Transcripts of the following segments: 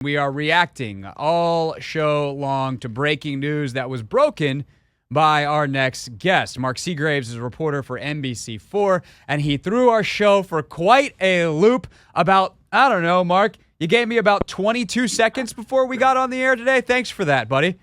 We are reacting all show long to breaking news that was broken by our next guest. Mark Segrave is a reporter for NBC4, and he threw our show for quite a loop about, I don't know, Mark, you gave me about 22 seconds before we got on the air today. Thanks for that, buddy.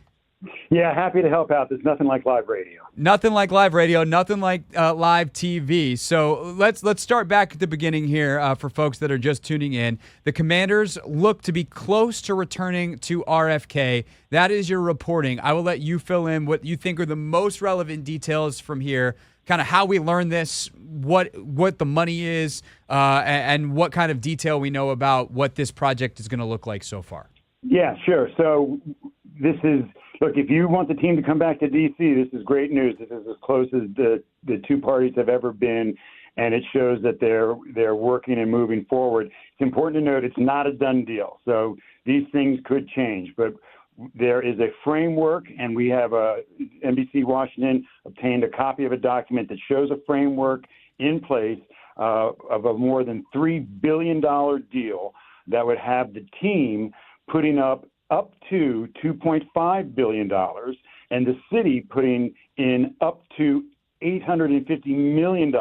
Yeah, happy to help out. There's nothing like live radio. Nothing like live radio, nothing like live TV. So let's start back at the beginning here for folks that are just tuning in. The Commanders look to be close to returning to RFK. That is your reporting. I will let you fill in what you think are the most relevant details from here, kind of how we learn this, what the money is, and what kind of detail we know about what this project is going to look like so far. Yeah, sure. So this is... Look, if you want the team to come back to D.C., this is great news. This is as close as the two parties have ever been, and it shows that they're working and moving forward. It's important to note it's not a done deal, so these things could change. But there is a framework, and we have NBC Washington obtained a copy of a document that shows a framework in place of a more than $3 billion deal that would have the team putting up to $2.5 billion, and the city putting in up to $850 million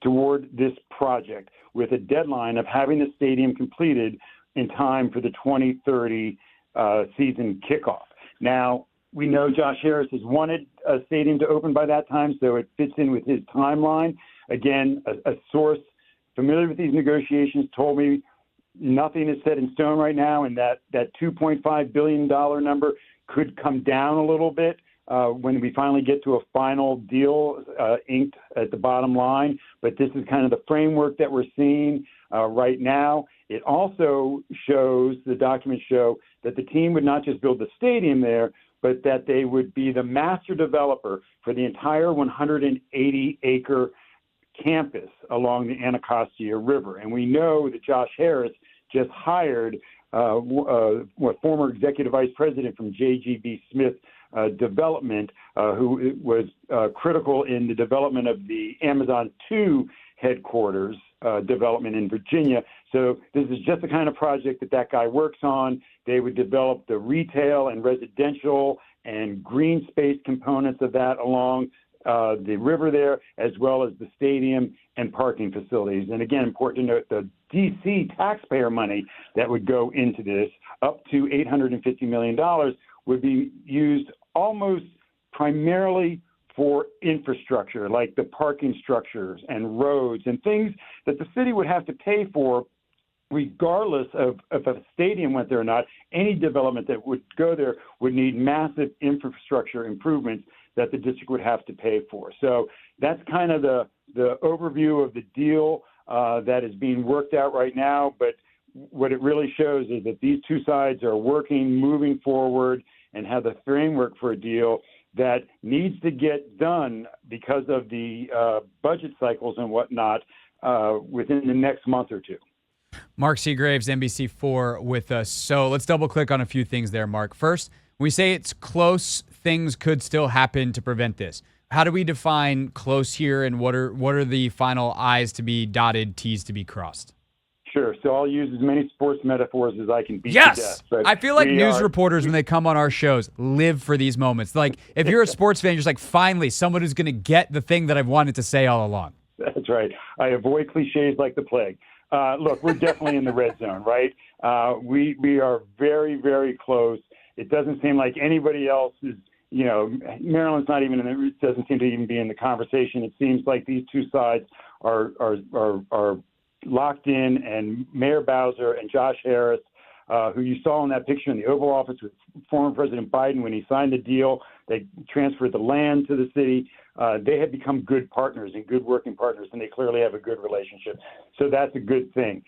toward this project, with a deadline of having the stadium completed in time for the 2030 season kickoff. Now, we know Josh Harris has wanted a stadium to open by that time, so it fits in with his timeline. Again, a source familiar with these negotiations told me nothing is set in stone right now, and that $2.5 billion number could come down a little bit when we finally get to a final deal inked at the bottom line. But this is kind of the framework that we're seeing right now. It also shows, the documents show, that the team would not just build the stadium there, but that they would be the master developer for the entire 180-acre campus along the Anacostia River. And we know that Josh Harris just hired former executive vice president from JGB Smith Development, who was critical in the development of the Amazon 2 headquarters development in Virginia. So this is just the kind of project that guy works on. They would develop the retail and residential and green space components of that along the river there, as well as the stadium and parking facilities. And again, important to note, the D.C. taxpayer money that would go into this, up to $850 million, would be used almost primarily for infrastructure, like the parking structures and roads and things that the city would have to pay for regardless of if a stadium went there or not. Any development that would go there would need massive infrastructure improvements that the district would have to pay for. So that's kind of the overview of the deal that is being worked out right now. But what it really shows is that these two sides are working, moving forward, and have the framework for a deal that needs to get done because of the budget cycles and whatnot within the next month or two. Mark Segrave's NBC4 with us. So let's double click on a few things there, Mark. First, when we say it's close, things could still happen to prevent this. How do we define close here, and what are the final I's to be dotted, T's to be crossed? Sure. So I'll use as many sports metaphors as I can beat to Yes! death. I feel like news reporters, when they come on our shows, live for these moments. Like, if you're a sports fan, you're just like, finally, someone who's going to get the thing that I've wanted to say all along. That's right. I avoid cliches like the plague. Look, we're definitely in the red zone, right? We are very, very close. It doesn't seem like anybody else is, Maryland's not even it doesn't seem to even be in the conversation. It seems like these two sides are locked in, and Mayor Bowser and Josh Harris, who you saw in that picture in the Oval Office with former President Biden when he signed the deal, they transferred the land to the city. They have become good partners and good working partners, and they clearly have a good relationship. So that's a good thing.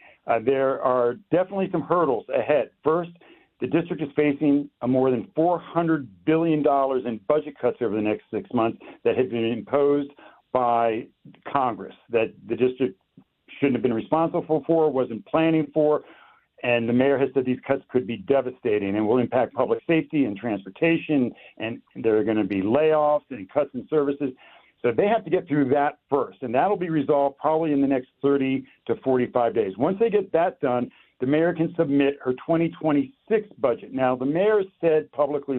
There are definitely some hurdles ahead. First, the district is facing a more than $400 billion in budget cuts over the next 6 months that have been imposed by Congress, that the district shouldn't have been responsible for, wasn't planning for. And the mayor has said these cuts could be devastating and will impact public safety and transportation, and there are going to be layoffs and cuts in services. So they have to get through that first, and that'll be resolved probably in the next 30 to 45 days. Once they get that done, the mayor can submit her 2026 budget. Now, the mayor said publicly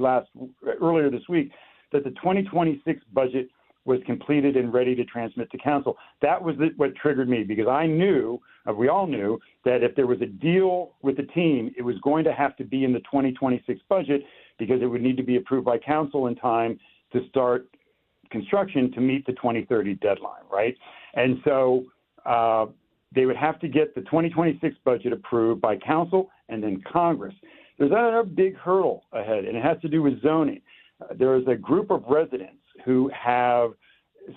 earlier this week that the 2026 budget was completed and ready to transmit to council. That was what triggered me, because we all knew that if there was a deal with the team, it was going to have to be in the 2026 budget, because it would need to be approved by council in time to start construction to meet the 2030 deadline, right? And so they would have to get the 2026 budget approved by council and then Congress. There's another big hurdle ahead, and it has to do with zoning. There is a group of residents who have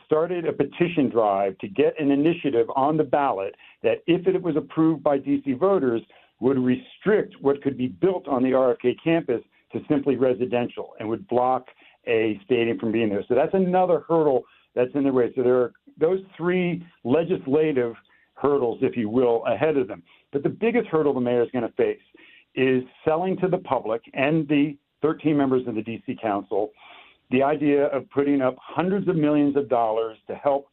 started a petition drive to get an initiative on the ballot that, if it was approved by D.C. voters, would restrict what could be built on the RFK campus to simply residential and would block a stadium from being there. So that's another hurdle that's in the way. So there are those three legislative hurdles, if you will, ahead of them. But the biggest hurdle the mayor is going to face is selling to the public and the 13 members of the D.C. Council the idea of putting up hundreds of millions of dollars to help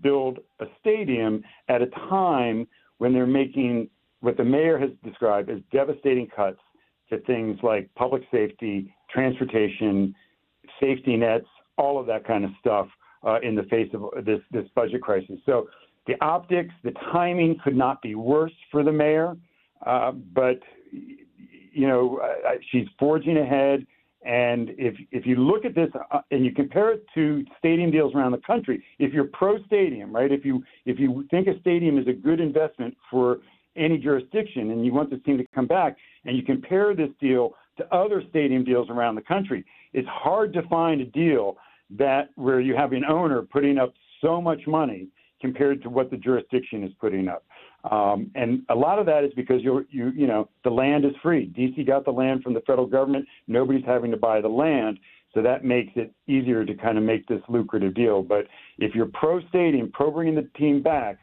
build a stadium at a time when they're making what the mayor has described as devastating cuts to things like public safety, transportation, safety nets, all of that kind of stuff in the face of this budget crisis. So the optics, the timing could not be worse for the mayor, but she's forging ahead. And if you look at this and you compare it to stadium deals around the country, if you're pro-stadium, right, if you think a stadium is a good investment for any jurisdiction and you want this team to come back, and you compare this deal to other stadium deals around the country, it's hard to find a deal where you have an owner putting up so much money compared to what the jurisdiction is putting up. And a lot of that is because the land is free. DC got the land from the federal government. Nobody's having to buy the land. So that makes it easier to kind of make this lucrative deal. But if you're pro-stadium, pro-bringing the team back,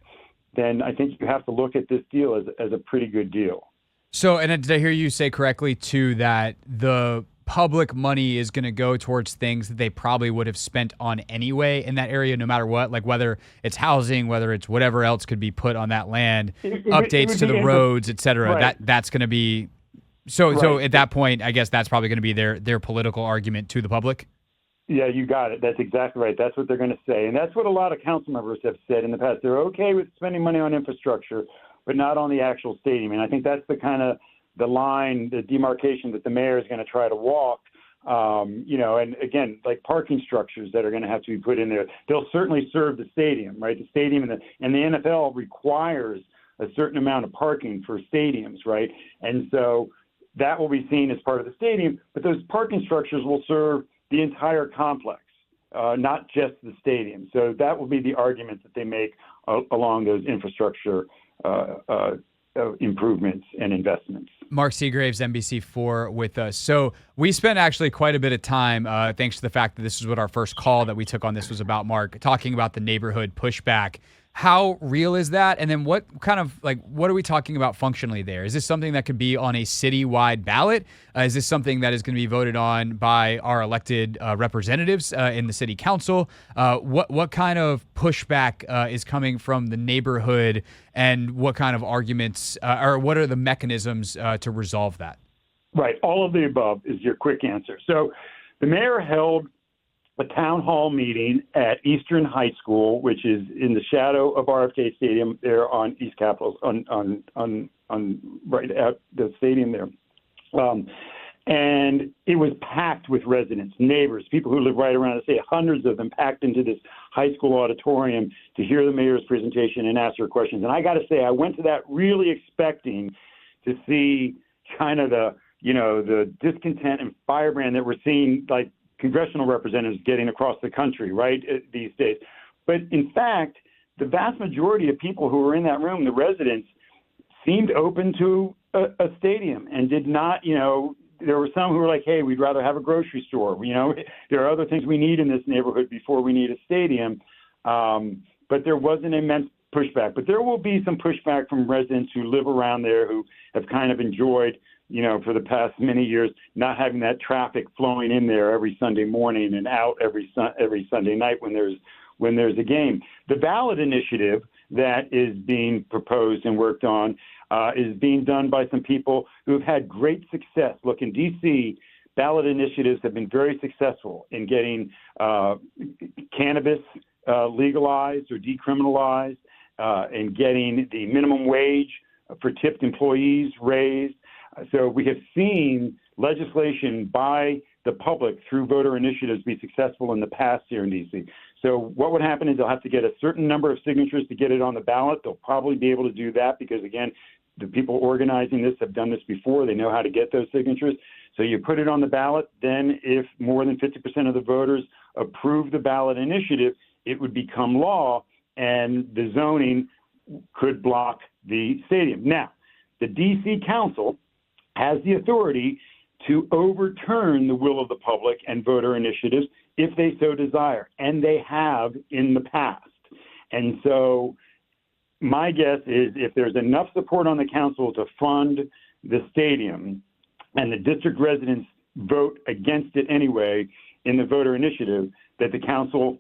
then I think you have to look at this deal as a pretty good deal. So, and did I hear you say correctly, too, that the public money is going to go towards things that they probably would have spent on anyway in that area, no matter what, like whether it's housing, whether it's whatever else could be put on that land, updates to the roads, et cetera. Right. That's going to be so. Right. So at that point, I guess that's probably going to be their political argument to the public. Yeah, you got it. That's exactly right. That's what they're going to say, and that's what a lot of council members have said in the past. They're okay with spending money on infrastructure, but not on the actual stadium. And I think that's the line, the demarcation that the mayor is going to try to walk, and again, like parking structures that are going to have to be put in there. They'll certainly serve the stadium, right? The stadium and the NFL requires a certain amount of parking for stadiums, right? And so that will be seen as part of the stadium, but those parking structures will serve the entire complex, not just the stadium. So that will be the argument that they make along those infrastructure improvements and investments. Mark Segrave's NBC4 with us. So we spent actually quite a bit of time, thanks to the fact that this is what our first call that we took on this was about, Mark, talking about the neighborhood pushback. How real is that? And then what are we talking about functionally there? Is this something that could be on a citywide ballot? Is this something that is going to be voted on by our elected representatives in the city council? What kind of pushback is coming from the neighborhood, and what kind of arguments or what are the mechanisms to resolve that? Right. All of the above is your quick answer. So the mayor held a town hall meeting at Eastern High School, which is in the shadow of RFK Stadium there on East Capitol, on right at the stadium there. And it was packed with residents, neighbors, people who live right around the state, hundreds of them packed into this high school auditorium to hear the mayor's presentation and ask her questions. And I got to say, I went to that really expecting to see kind of the discontent and firebrand that we're seeing, like, congressional representatives getting across the country, right, these days. But in fact, the vast majority of people who were in that room, the residents, seemed open to a stadium and did not, there were some who were like, hey, we'd rather have a grocery store. There are other things we need in this neighborhood before we need a stadium. But there was an immense pushback. But there will be some pushback from residents who live around there who have kind of enjoyed, for the past many years, not having that traffic flowing in there every Sunday morning and out every Sunday night when there's when there's a game. The ballot initiative that is being proposed and worked on is being done by some people who have had great success. Look, in D.C., ballot initiatives have been very successful in getting cannabis legalized or decriminalized, and getting the minimum wage for tipped employees raised. So we have seen legislation by the public through voter initiatives be successful in the past here in D.C. So what would happen is they'll have to get a certain number of signatures to get it on the ballot. They'll probably be able to do that because, again, the people organizing this have done this before. They know how to get those signatures. So you put it on the ballot. Then if more than 50% of the voters approve the ballot initiative, it would become law, and the zoning could block the stadium. Now, the D.C. Council has the authority to overturn the will of the public and voter initiatives if they so desire, and they have in the past. And so my guess is if there's enough support on the council to fund the stadium and the district residents vote against it anyway in the voter initiative, that the council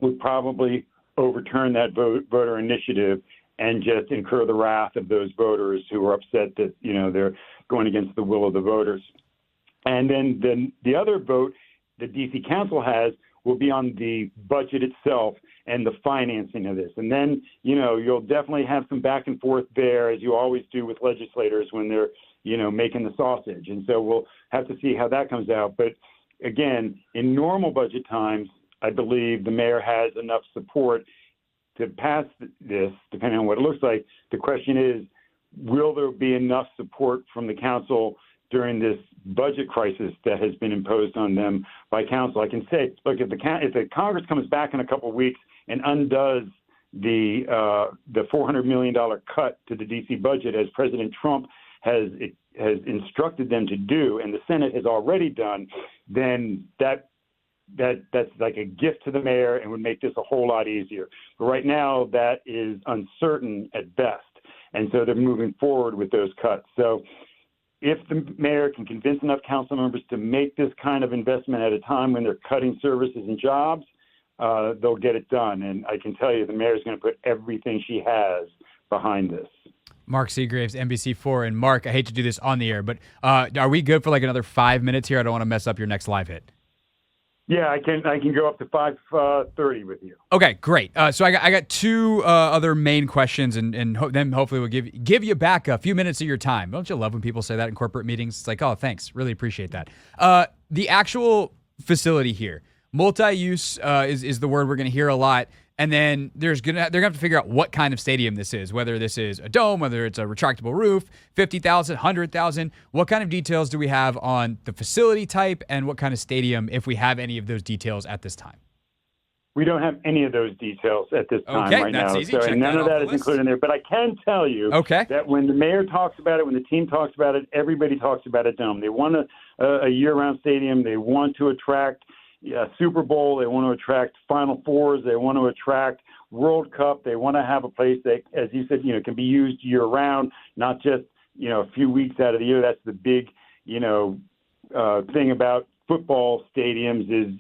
would probably overturn that voter initiative and just incur the wrath of those voters who are upset that, they're going against the will of the voters. And then the other vote the D.C. Council has will be on the budget itself and the financing of this. And then, you'll definitely have some back and forth there, as you always do with legislators when they're, making the sausage. And so we'll have to see how that comes out. But again, in normal budget times, I believe the mayor has enough support to pass this, depending on what it looks like. The question is, will there be enough support from the council during this budget crisis that has been imposed on them by council? I can say, look, if the Congress comes back in a couple of weeks and undoes the $400 million cut to the D.C. budget, as President Trump has instructed them to do, and the Senate has already done, then that's like a gift to the mayor and would make this a whole lot easier. But right now, that is uncertain at best, and so they're moving forward with those cuts. So if the mayor can convince enough council members to make this kind of investment at a time when they're cutting services and jobs, they'll get it done. And I can tell you the mayor is going to put everything she has behind this. Mark Segrave's NBC4. And Mark, I hate to do this on the air, but are we good for like another 5 minutes here? I don't want to mess up your next live hit. Yeah, I can go up to 5:30 with you. Okay, great. So I got two other main questions, and then hopefully we'll give you back a few minutes of your time. Don't you love when people say that in corporate meetings? It's like, oh, thanks, really appreciate that. The actual facility here, multi-use is the word we're going to hear a lot. And then they're gonna have to figure out what kind of stadium this is, whether this is a dome, whether it's a retractable roof, 50,000, 100,000. What kind of details do we have on the facility type and what kind of stadium, if we have any of those details at this time? We don't have any of those details at this time right now. That's easy. So, Check and none that of off that the is list. included in there. But I can tell you that when the mayor talks about it, when the team talks about it, everybody talks about a dome. They want a year-round stadium. They want to attract Super Bowl. They want to attract Final Fours. They want to attract World Cup. They want to have a place that, as you said, can be used year-round, not just, a few weeks out of the year. That's the big, thing about football stadiums is,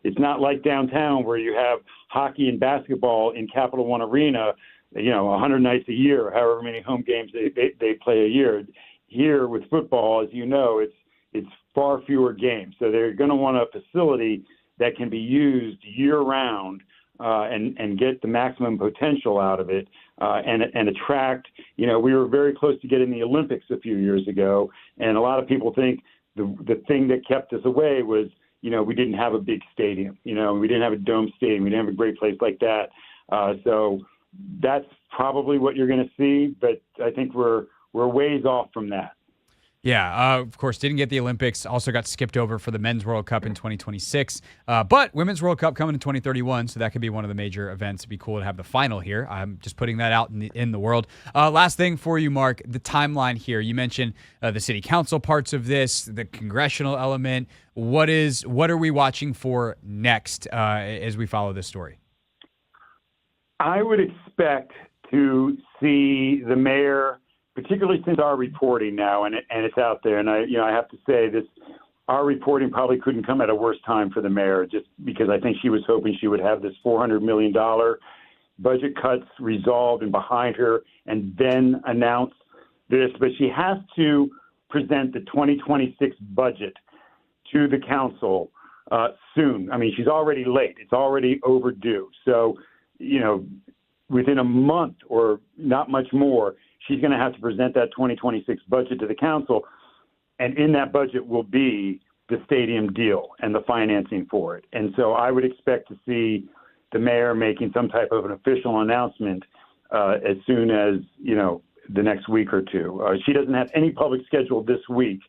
it's not like downtown where you have hockey and basketball in Capital One Arena, 100 nights a year, or however many home games they play a year. Here with football, as you know, it's far fewer games. So they're going to want a facility that can be used year-round and get the maximum potential out of it and attract. We were very close to getting the Olympics a few years ago, and a lot of people think the thing that kept us away was, we didn't have a big stadium. We didn't have a dome stadium. We didn't have a great place like that. So that's probably what you're going to see, but I think we're ways off from that. Yeah, of course, didn't get the Olympics. Also got skipped over for the Men's World Cup in 2026. But Women's World Cup coming in 2031, so that could be one of the major events. It'd be cool to have the final here. I'm just putting that out in the world. Last thing for you, Mark, the timeline here. You mentioned the city council parts of this, the congressional element. What are we watching for next as we follow this story? I would expect to see the mayor, particularly since our reporting now, and it's out there. And I have to say this, our reporting probably couldn't come at a worse time for the mayor, just because I think she was hoping she would have this $400 million budget cuts resolved and behind her and then announce this. But she has to present the 2026 budget to the council soon. I mean, she's already late. It's already overdue. So, within a month or not much more, she's going to have to present that 2026 budget to the council. And in that budget will be the stadium deal and the financing for it. And so I would expect to see the mayor making some type of an official announcement as soon as, the next week or two. She doesn't have any public schedule this week.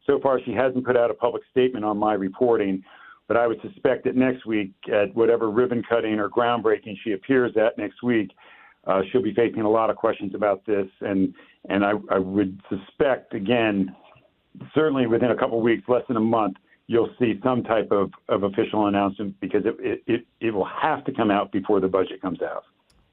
So far, she hasn't put out a public statement on my reporting, but I would suspect that next week at whatever ribbon cutting or groundbreaking she appears at next week, she'll be facing a lot of questions about this. And I would suspect, again, certainly within a couple of weeks, less than a month, you'll see some type of official announcement because it will have to come out before the budget comes out.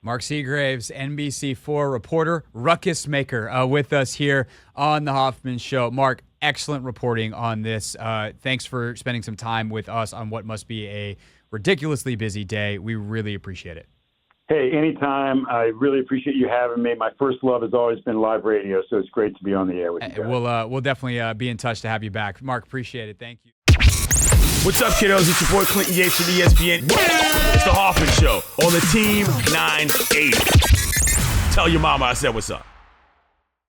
Mark Segrave's NBC4 reporter, ruckus maker, with us here on The Hoffman Show. Mark, excellent reporting on this. Thanks for spending some time with us on what must be a ridiculously busy day. We really appreciate it. Hey, anytime. I really appreciate you having me. My first love has always been live radio, so it's great to be on the air with you guys. We'll definitely be in touch to have you back. Mark, appreciate it. Thank you. What's up, kiddos? It's your boy Clinton Yates from ESPN. It's The Hoffman Show on the Team 980. Tell your mama I said what's up.